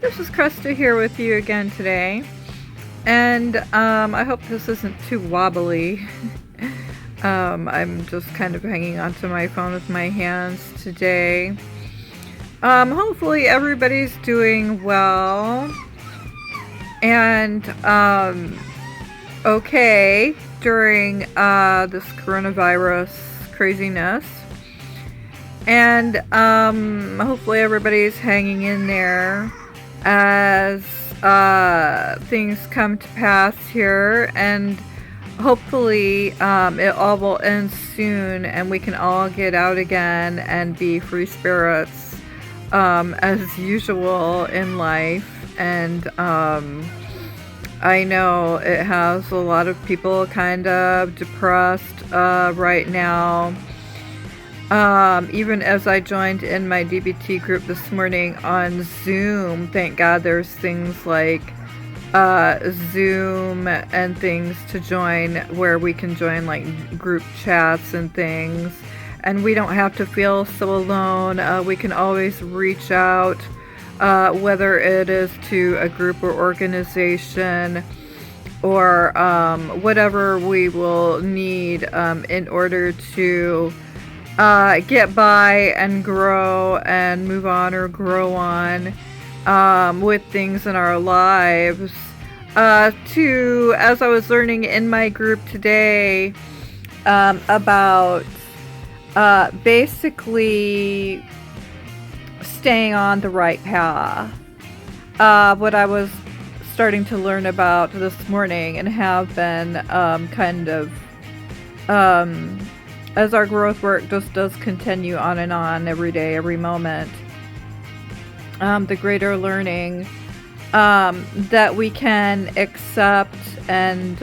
This is Krista here with you again today, and I hope this isn't too wobbly. I'm just kind of hanging onto my phone with my hands today. Hopefully everybody's doing well and okay during this coronavirus craziness. And hopefully everybody's hanging in there as things come to pass here, and hopefully it all will end soon and we can all get out again and be free spirits as usual in life. And I know it has a lot of people kind of depressed right now. Even as I joined in my DBT group this morning on Zoom, thank God there's things like Zoom and things to join where we can join like group chats and things, and we don't have to feel so alone. We can always reach out, whether it is to a group or organization or whatever we will need in order to get by and grow and move on or grow on with things in our lives. As I was learning in my group today about basically staying on the right path. What I was starting to learn about this morning and have been kind of as our growth work just does continue on and on every day, every moment, the greater learning that we can accept and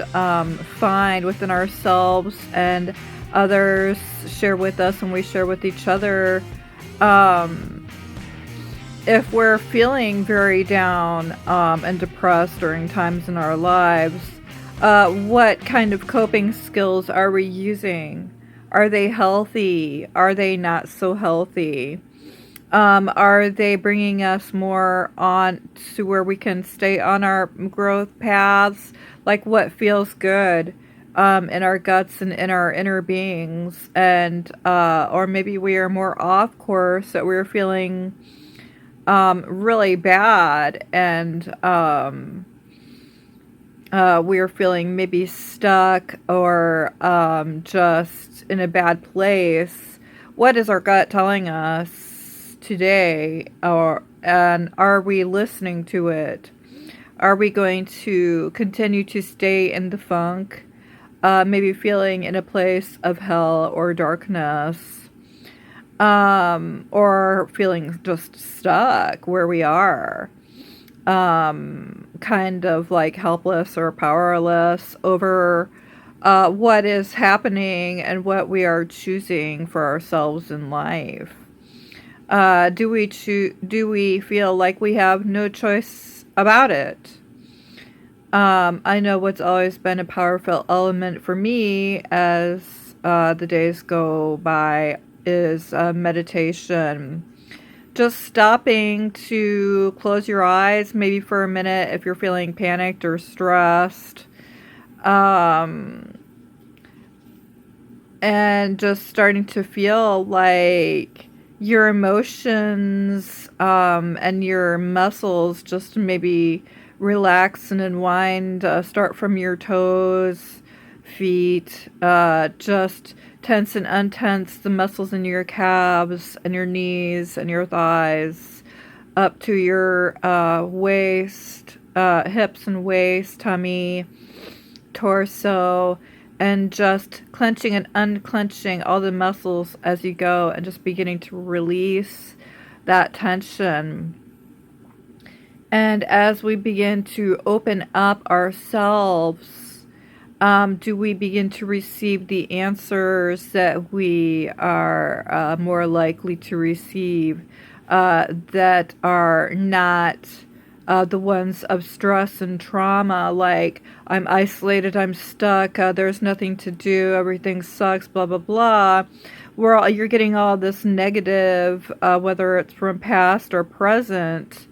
find within ourselves and others share with us and we share with each other. If we're feeling very down and depressed during times in our lives, what kind of coping skills are we using? Are they healthy? Are they not so healthy? Are they bringing us more on to where we can stay on our growth paths? Like what feels good in our guts and in our inner beings? And or maybe we are more off course, that we're feeling really bad, and we're feeling maybe stuck or just in a bad place. What is our gut telling us today? And are we listening to it? Are we going to continue to stay in the funk, maybe feeling in a place of hell or darkness, or feeling just stuck where we are? Kind of like helpless or powerless over what is happening and what we are choosing for ourselves in life. Do we feel like we have no choice about it? I know what's always been a powerful element for me as the days go by is meditation. Just stopping to close your eyes maybe for a minute if you're feeling panicked or stressed. And just starting to feel like your emotions and your muscles just maybe relax and unwind. Start from your toes, feet, just tense and untense the muscles in your calves and your knees and your thighs up to your waist, hips and waist, tummy, torso, and just clenching and unclenching all the muscles as you go and just beginning to release that tension. And as we begin to open up ourselves, do we begin to receive the answers that we are more likely to receive, that are not the ones of stress and trauma, like I'm isolated, I'm stuck, there's nothing to do, everything sucks, blah, blah, blah. You're getting all this negative, whether it's from past or present,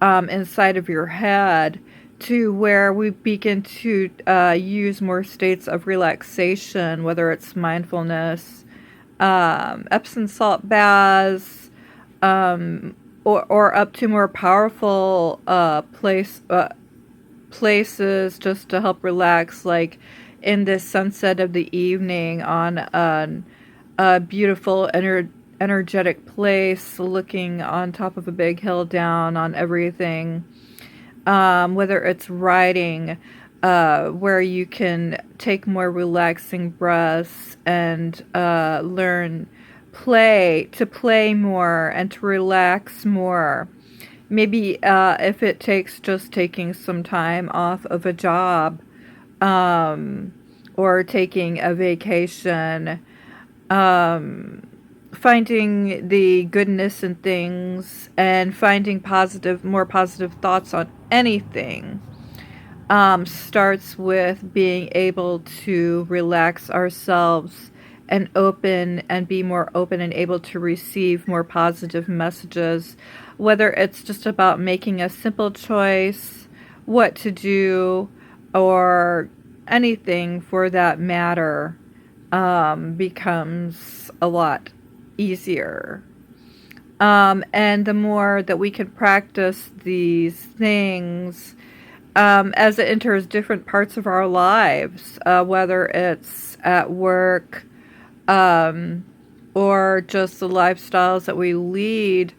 inside of your head to where we begin to use more states of relaxation, whether it's mindfulness, Epsom salt baths, or up to more powerful places just to help relax, like in the sunset of the evening on a beautiful energetic place, looking on top of a big hill down on everything. Whether it's writing, where you can take more relaxing breaths and learn to play more and to relax more. Maybe if it takes just taking some time off of a job, um, or taking a vacation, um, finding the goodness in things and finding more positive thoughts on anything, starts with being able to relax ourselves and be more open and able to receive more positive messages, whether it's just about making a simple choice, what to do, or anything for that matter, becomes a lot easier. And the more that we can practice these things, as it enters different parts of our lives, whether it's at work, um, or just the lifestyles that we lead,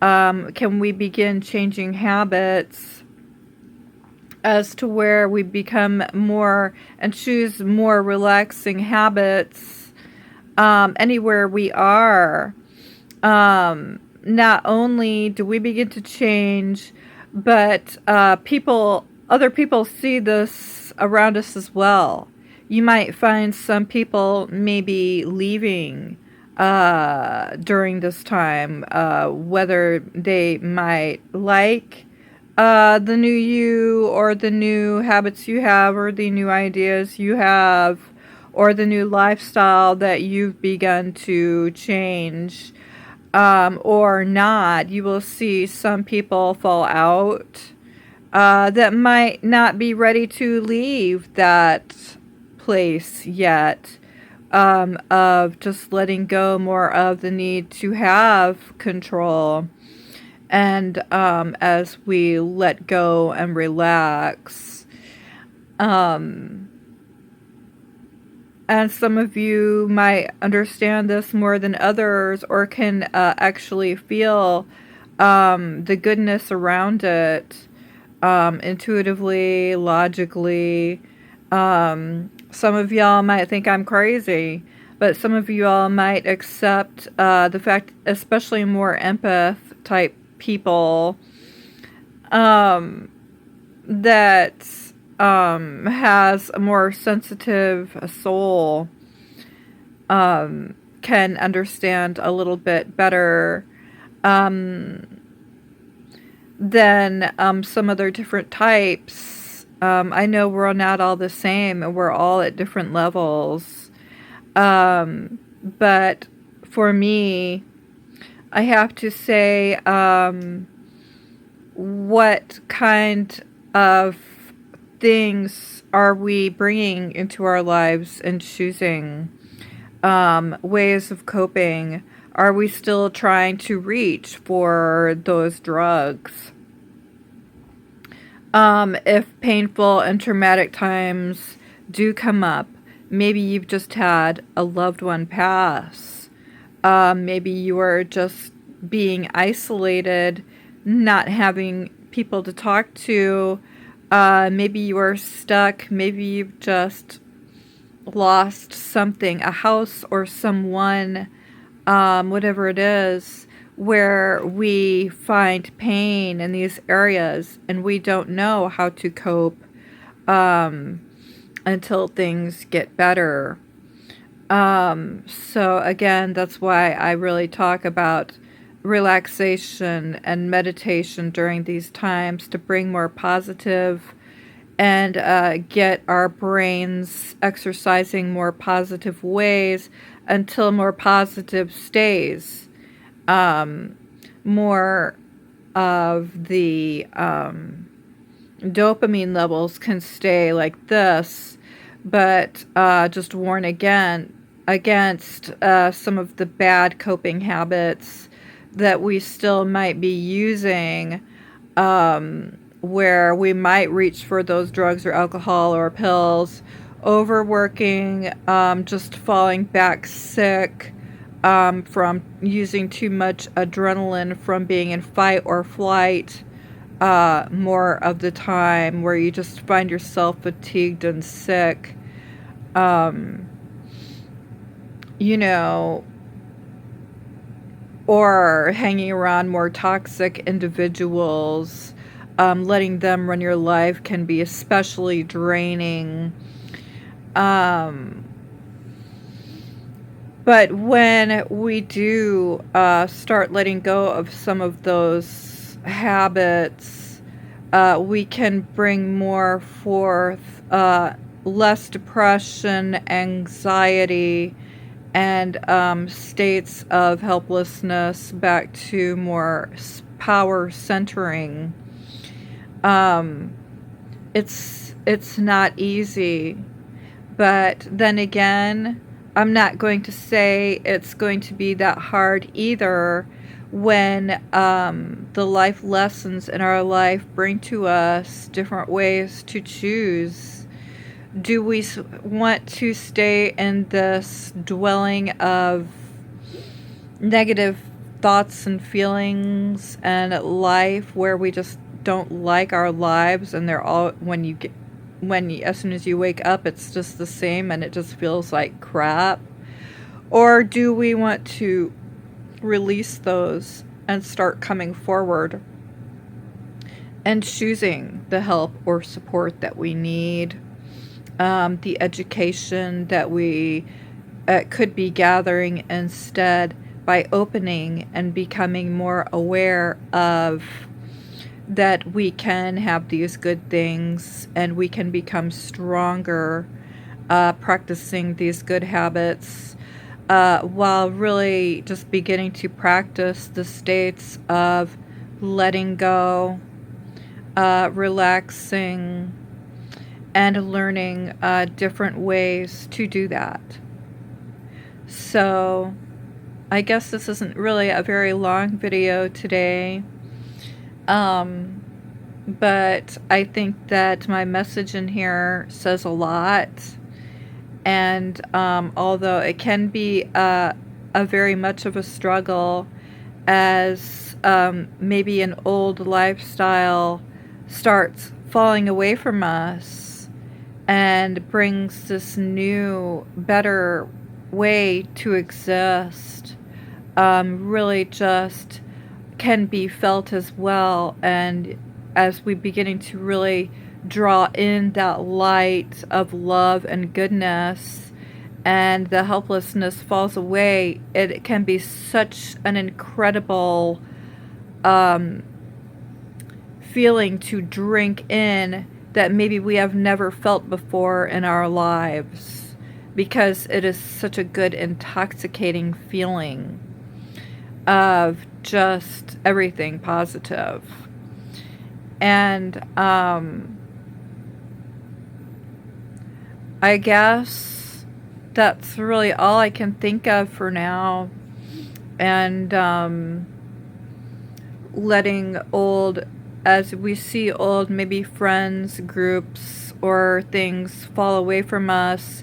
can we begin changing habits as to where we become more and choose more relaxing habits, anywhere we are. Not only do we begin to change, but other people see this around us as well. You might find some people maybe leaving during this time, whether they might like the new you, or the new habits you have, or the new ideas you have, or the new lifestyle that you've begun to change, or not. You will see some people fall out that might not be ready to leave that place yet, of just letting go more of the need to have control. And as we let go and relax, um, and some of you might understand this more than others, or can actually feel the goodness around it, intuitively, logically. Some of y'all might think I'm crazy, but some of you all might accept the fact, especially more empath type people, that has a more sensitive soul, can understand a little bit better than some other different types. I know we're not all the same, and we're all at different levels. But for me, I have to say, what kind of things are we bringing into our lives and choosing? Ways of coping? Are we still trying to reach for those drugs? If painful and traumatic times do come up, maybe you've just had a loved one pass. Maybe you are just being isolated, not having people to talk to. Maybe you are stuck. Maybe you've just lost something, a house or someone, whatever it is, where we find pain in these areas and we don't know how to cope until things get better. So again, that's why I really talk about relaxation and meditation during these times, to bring more positive and get our brains exercising more positive ways until more positive stays, more of the dopamine levels can stay like this, but just warn again against some of the bad coping habits that we still might be using, where we might reach for those drugs or alcohol or pills, overworking, just falling back sick, from using too much adrenaline from being in fight or flight, more of the time, where you just find yourself fatigued and sick. Um, you know, or hanging around more toxic individuals, letting them run your life can be especially draining. Um, but when we do start letting go of some of those habits, we can bring more forth less depression, anxiety, and states of helplessness back to more power centering. Um, it's not easy, but then again, I'm not going to say it's going to be that hard either when the life lessons in our life bring to us different ways to choose. Do we want to stay in this dwelling of negative thoughts and feelings and life where we just don't like our lives, and they're all, as soon as you wake up, it's just the same and it just feels like crap? Or do we want to release those and start coming forward and choosing the help or support that we need, the education that we could be gathering instead, by opening and becoming more aware of that we can have these good things and we can become stronger practicing these good habits, while really just beginning to practice the states of letting go, relaxing, and learning different ways to do that. So I guess this isn't really a very long video today, but I think that my message in here says a lot. And although it can be a very much of a struggle, as maybe an old lifestyle starts falling away from us and brings this new, better way to exist, really just can be felt as well. And as we beginning to really draw in that light of love and goodness, and the helplessness falls away, it can be such an incredible feeling to drink in that maybe we have never felt before in our lives, because it is such a good, intoxicating feeling of just everything positive. And I guess that's really all I can think of for now. And letting old, as we see old maybe friends, groups, or things fall away from us,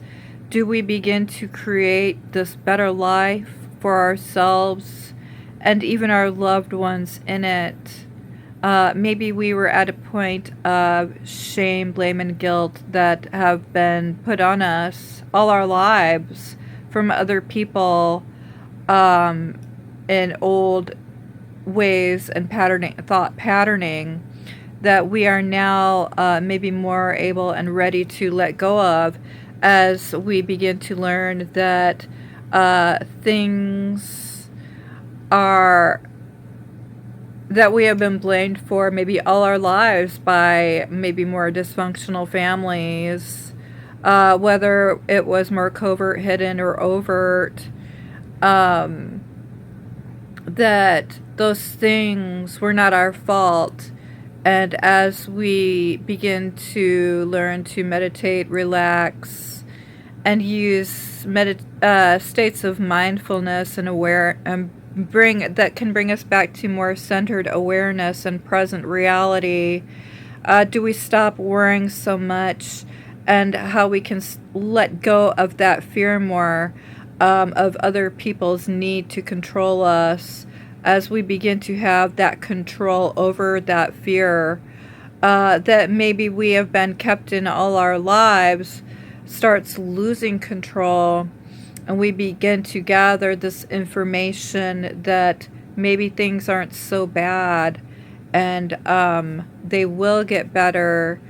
do we begin to create this better life for ourselves and even our loved ones in it? Maybe we were at a point of shame, blame, and guilt that have been put on us all our lives from other people, in old ways and thought patterning, that we are now maybe more able and ready to let go of, as we begin to learn that things are that we have been blamed for maybe all our lives by maybe more dysfunctional families, whether it was more covert, hidden, or overt, that those things were not our fault. And as we begin to learn to meditate, relax, and use states of mindfulness and aware, and can bring us back to more centered awareness and present reality, do we stop worrying so much, and how we can let go of that fear more, of other people's need to control us, as we begin to have that control over that fear that maybe we have been kept in all our lives, starts losing control, and we begin to gather this information that maybe things aren't so bad, and they will get better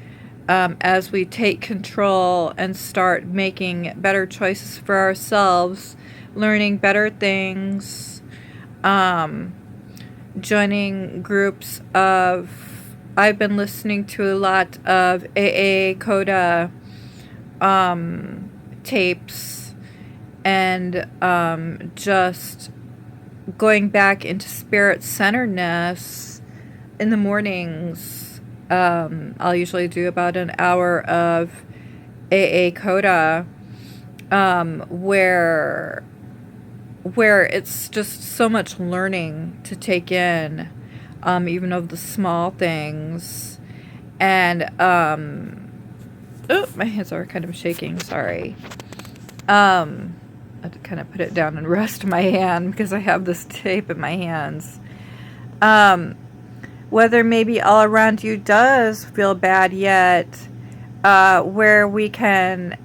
as we take control and start making better choices for ourselves, learning better things, joining groups of, I've been listening to a lot of AA Coda tapes, and just going back into spirit centeredness in the mornings. I'll usually do about an hour of AA Coda, where it's just so much learning to take in, even of the small things. And oh, my hands are kind of shaking, sorry. I had to kind of put it down and rest my hand because I have this tape in my hands. Whether maybe all around you does feel bad yet, where we can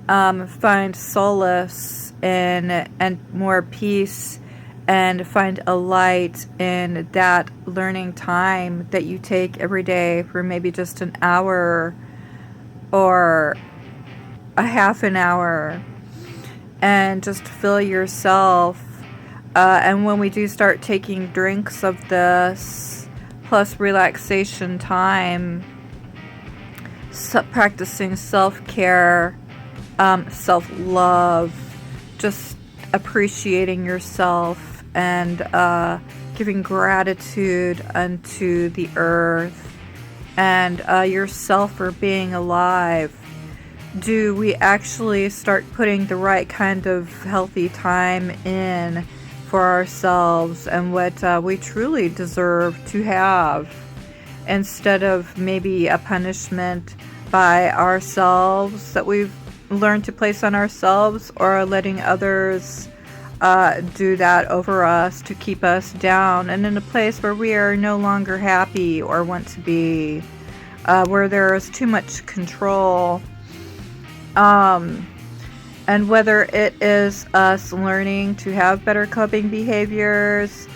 find solace and more peace, and find a light in that learning time that you take every day for maybe just an hour or a half an hour, and just fill yourself. And when we do start taking drinks of this, plus relaxation time, practicing self-care, self-love, just appreciating yourself, and giving gratitude unto the earth and yourself for being alive, do we actually start putting the right kind of healthy time in for ourselves and what we truly deserve to have, instead of maybe a punishment by ourselves that we've learned to place on ourselves, or letting others do that over us to keep us down and in a place where we are no longer happy or want to be, where there is too much control. And whether it is us learning to have better coping behaviors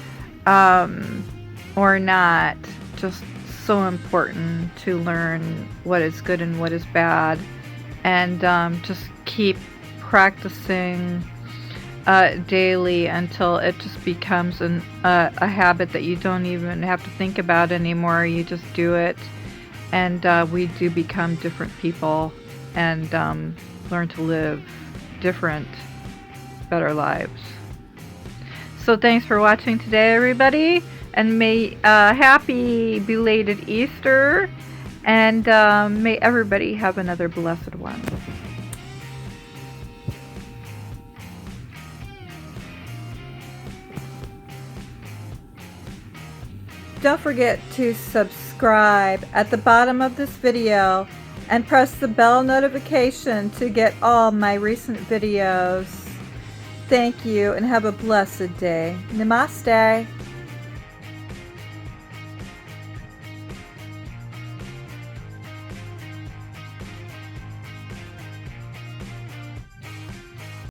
or not, just so important to learn what is good and what is bad, and just keep practicing daily until it just becomes a habit that you don't even have to think about anymore. You just do it, and we do become different people, and learn to live different, better lives. So thanks for watching today, everybody, and may happy belated Easter, and may everybody have another blessed one. Don't forget to subscribe at the bottom of this video and press the bell notification to get all my recent videos. Thank you and have a blessed day. Namaste.